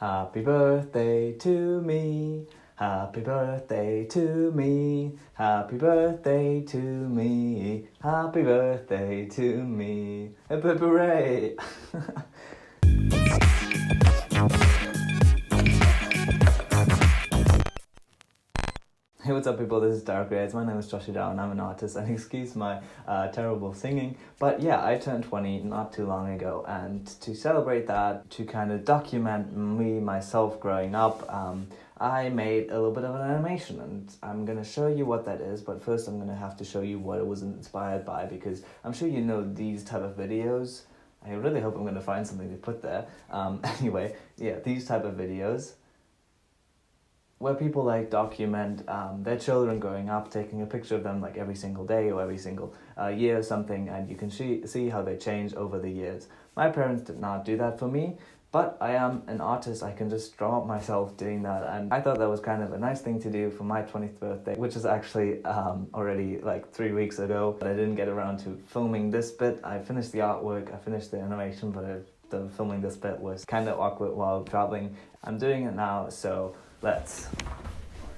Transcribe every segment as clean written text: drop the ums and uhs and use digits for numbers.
Happy birthday to me. Happy birthday to me. Happy birthday to me. Happy birthday to me. Hooray! Hey, what's up people, this is Procreate. My name is Joshua Dow and I'm an artist, and excuse my terrible singing. But yeah, I turned 20 not too long ago, and to celebrate that, to kind of document myself growing up, I made a little bit of an animation, and I'm going to show you what that is, but first I'm going to have to show you what it was inspired by, because I'm sure you know these type of videos. I really hope I'm going to find something to put there. Anyway, yeah, these type of videos where people like document their children growing up, taking a picture of them like every single day or every single year or something, and you can see how they change over the years. My parents did not do that for me, but I am an artist. I can just draw myself doing that, and I thought that was kind of a nice thing to do for my 20th birthday, which is actually already like 3 weeks ago, but I didn't get around to filming this bit. I finished the artwork, I finished the animation, but the filming this bit was kind of awkward while traveling. I'm doing it now, so let's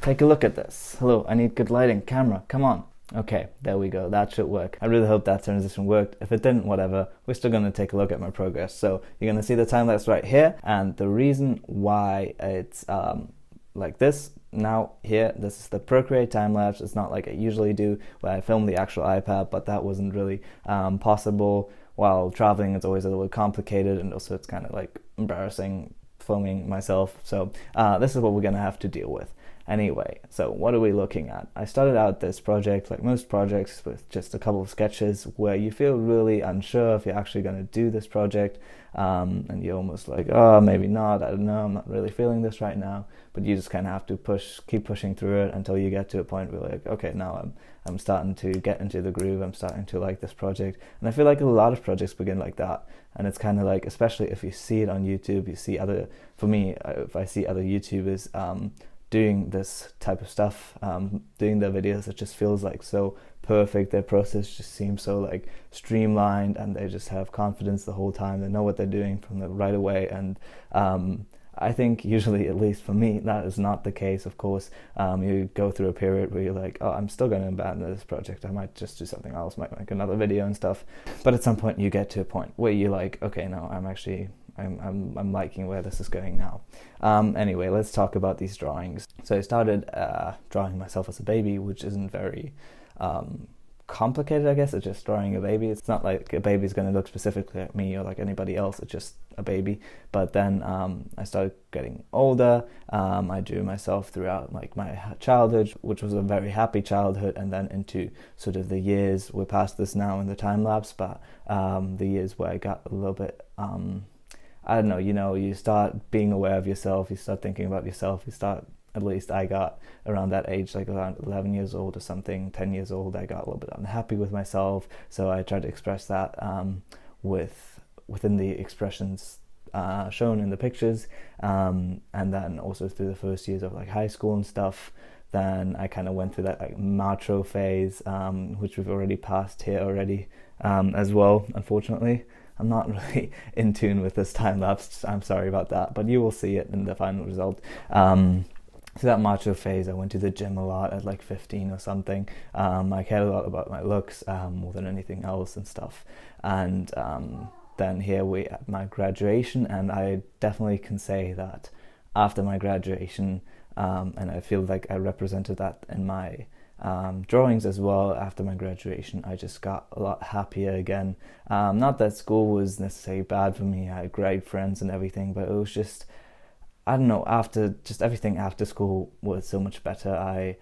take a look at this. Hello, I need good lighting. Camera, come on. Okay, there we go. That should work. I really hope that transition worked. If it didn't, whatever. We're still going to take a look at my progress. So you're going to see the time lapse right here. And the reason why it's like this now here, this is the Procreate time lapse. It's not like I usually do where I film the actual iPad, but that wasn't really possible. While traveling, it's always a little complicated, and also it's kind of like embarrassing filming myself, so this is what we're gonna have to deal with. Anyway, so what are we looking at? I started out this project, like most projects, with just a couple of sketches where you feel really unsure if you're actually going to do this project, and you're almost like, oh, maybe not, I don't know, I'm not really feeling this right now, but you just kind of have to keep pushing through it until you get to a point where like, okay, now I'm starting to get into the groove, I'm starting to like this project. And I feel like a lot of projects begin like that, and it's kind of like, especially if you see it on YouTube, you see for me, if I see other YouTubers doing this type of stuff, doing their videos, it just feels like so perfect. Their process just seems so like streamlined, and they just have confidence the whole time. They know what they're doing from the right away, and I think usually, at least for me, that is not the case. Of course, you go through a period where you're like, oh, I'm still going to abandon this project. I might just do something else, might make another video and stuff. But at some point, you get to a point where you're like, okay, no, I'm liking where this is going now. Anyway, let's talk about these drawings. So I started drawing myself as a baby, which isn't very complicated, I guess. It's just drawing a baby. It's not like a baby's going to look specifically like me or like anybody else. It's just a baby. But then I started getting older. I drew myself throughout like my childhood, which was a very happy childhood, and then into sort of the years, we're past this now in the time lapse, but the years where I got a little bit I don't know, you start being aware of yourself, you start thinking about yourself, at least I got around that age, like around 11 years old or something, 10 years old, I got a little bit unhappy with myself, so I tried to express that within the expressions shown in the pictures, and then also through the first years of like high school and stuff. Then I kind of went through that like macho phase, which we've already passed here already as well, unfortunately. I'm not really in tune with this time lapse, I'm sorry about that, but you will see it in the final result. So that macho phase, I went to the gym a lot at like 15 or something. I cared a lot about my looks more than anything else and stuff. And then here we at my graduation, and I definitely can say that after my graduation, and I feel like I represented that in my drawings as well. After my graduation, I just got a lot happier again. Not that school was necessarily bad for me, I had great friends and everything, but it was just, I don't know, everything after school was so much better. I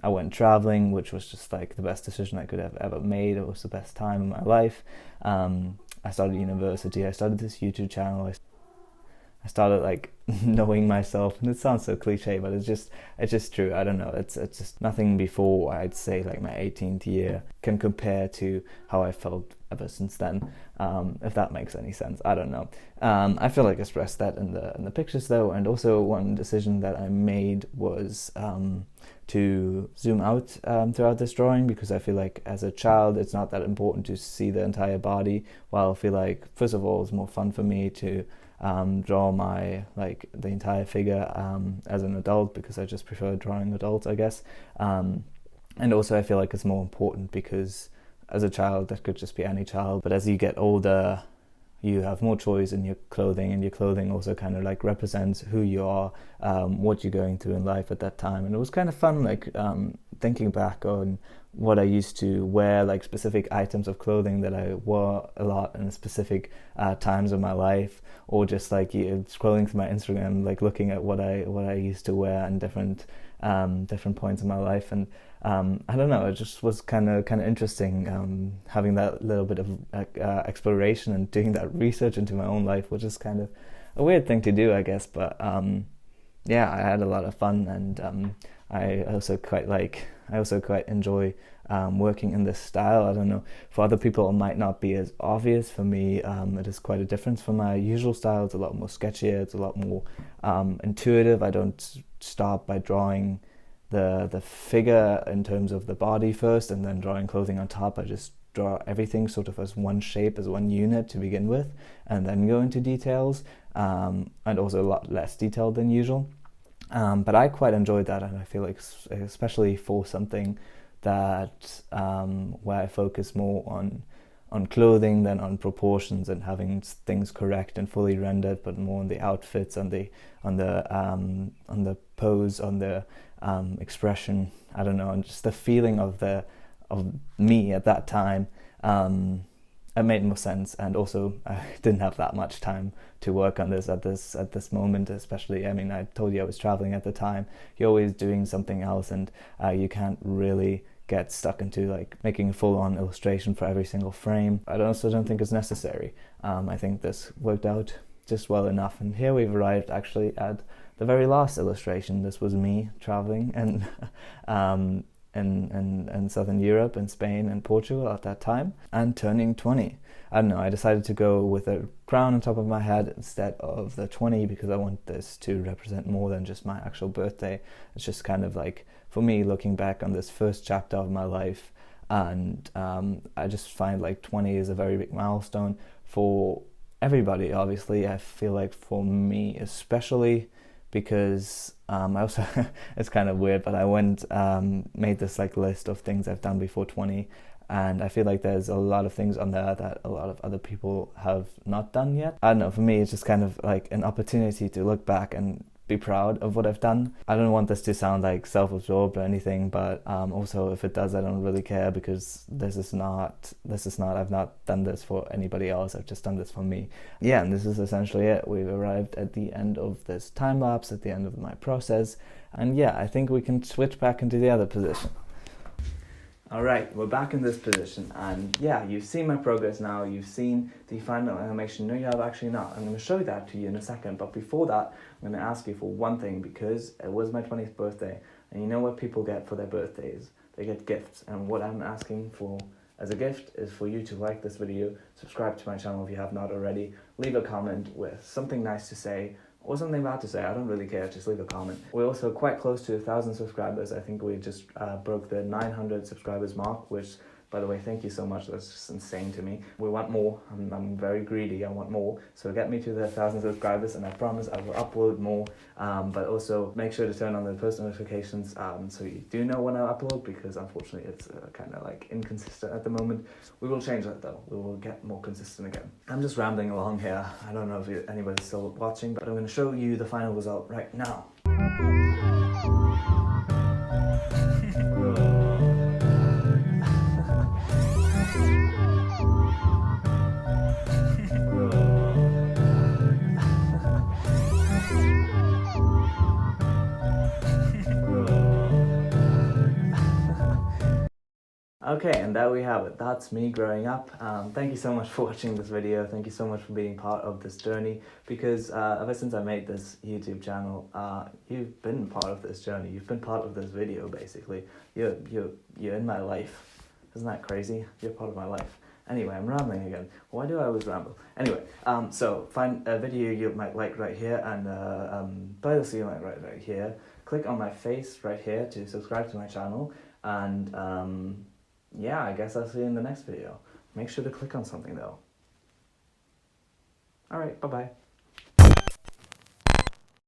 went traveling, which was just like the best decision I could have ever made. It was the best time in my life. I started university, I started this YouTube channel, I started like knowing myself, and it sounds so cliche, but it's just true. I don't know, it's just nothing before, I'd say, like my 18th year can compare to how I felt ever since then, if that makes any sense. I don't know. I feel like I expressed that in the pictures though, and also one decision that I made was to zoom out throughout this drawing, because I feel like as a child it's not that important to see the entire body, while I feel like, first of all, it's more fun for me to draw the entire figure as an adult, because I just prefer drawing adults, I guess. And also I feel like it's more important because as a child, that could just be any child, but as you get older, you have more choice in your clothing, and your clothing also kind of like represents who you are, what you're going through in life at that time. And it was kind of fun, like thinking back on what I used to wear, like specific items of clothing that I wore a lot in specific times of my life, or just like scrolling through my Instagram, like looking at what I used to wear in different points in my life. And I don't know, it just was kind of interesting, having that little bit of exploration and doing that research into my own life, which is kind of a weird thing to do, I guess. But yeah, I had a lot of fun, and I also quite enjoy working in this style. I don't know, for other people it might not be as obvious. For me, it is quite a difference from my usual style. It's a lot more sketchier, it's a lot more intuitive. I don't start by drawing the figure in terms of the body first and then drawing clothing on top. I just draw everything sort of as one shape, as one unit to begin with, and then go into details, and also a lot less detailed than usual. But I quite enjoyed that, and I feel like especially for something that where I focus more on clothing than on proportions and having things correct and fully rendered, but more on the outfits, on the pose, on the expression, I don't know, and just the feeling of me at that time. It made more sense, and also I didn't have that much time to work on this at this moment, especially. I mean, I told you I was traveling at the time. You're always doing something else, and you can't really get stuck into like making a full-on illustration for every single frame. I also don't think it's necessary. I think this worked out just well enough, and here we've arrived actually at the very last illustration. This was me traveling and in Southern Europe, in Spain and Portugal at that time, and turning 20. I don't know, I decided to go with a crown on top of my head instead of the 20 because I want this to represent more than just my actual birthday. It's just kind of like, for me, looking back on this first chapter of my life, and I just find like 20 is a very big milestone for everybody, obviously. I feel like for me especially, because I also it's kind of weird, but I went made this like list of things I've done before 20, and I feel like there's a lot of things on there that a lot of other people have not done yet. I don't know, for me it's just kind of like an opportunity to look back and be proud of what I've done. I don't want this to sound like self-absorbed or anything, but also if it does, I don't really care, because this is not I've not done this for anybody else. I've just done this for me. Yeah, and this is essentially it. We've arrived at the end of this time lapse, at the end of my process, and yeah, I think we can switch back into the other position. Alright, we're back in this position, and yeah, you've seen my progress now, you've seen the final animation. No, you have actually not. I'm going to show that to you in a second, but before that, I'm going to ask you for one thing, because it was my 20th birthday, and you know what people get for their birthdays? They get gifts, and what I'm asking for as a gift is for you to like this video, subscribe to my channel if you have not already, leave a comment with something nice to say, or something bad to say. I don't really care, just leave a comment. We're also quite close to 1,000 subscribers. I think we just broke the 900 subscribers mark, which, by the way, thank you so much. That's just insane to me. We want more. I'm very greedy. I want more. So get me to the 1,000 subscribers, and I promise I will upload more. But also make sure to turn on the post notifications so you do know when I upload, because unfortunately it's kind of like inconsistent at the moment. We will change that though. We will get more consistent again. I'm just rambling along here. I don't know if anybody's still watching, but I'm going to show you the final result right now. Okay, and there we have it. That's me growing up. Thank you so much for watching this video. Thank you so much for being part of this journey, because ever since I made this YouTube channel, you've been part of this journey. You've been part of this video, basically. You're in my life. Isn't that crazy? You're part of my life. Anyway, I'm rambling again. Why do I always ramble? Anyway, so find a video you might like right here, and playlist you might like right here. Click on my face right here to subscribe to my channel, and yeah, I guess I'll see you in the next video. Make sure to click on something though. Alright, bye-bye.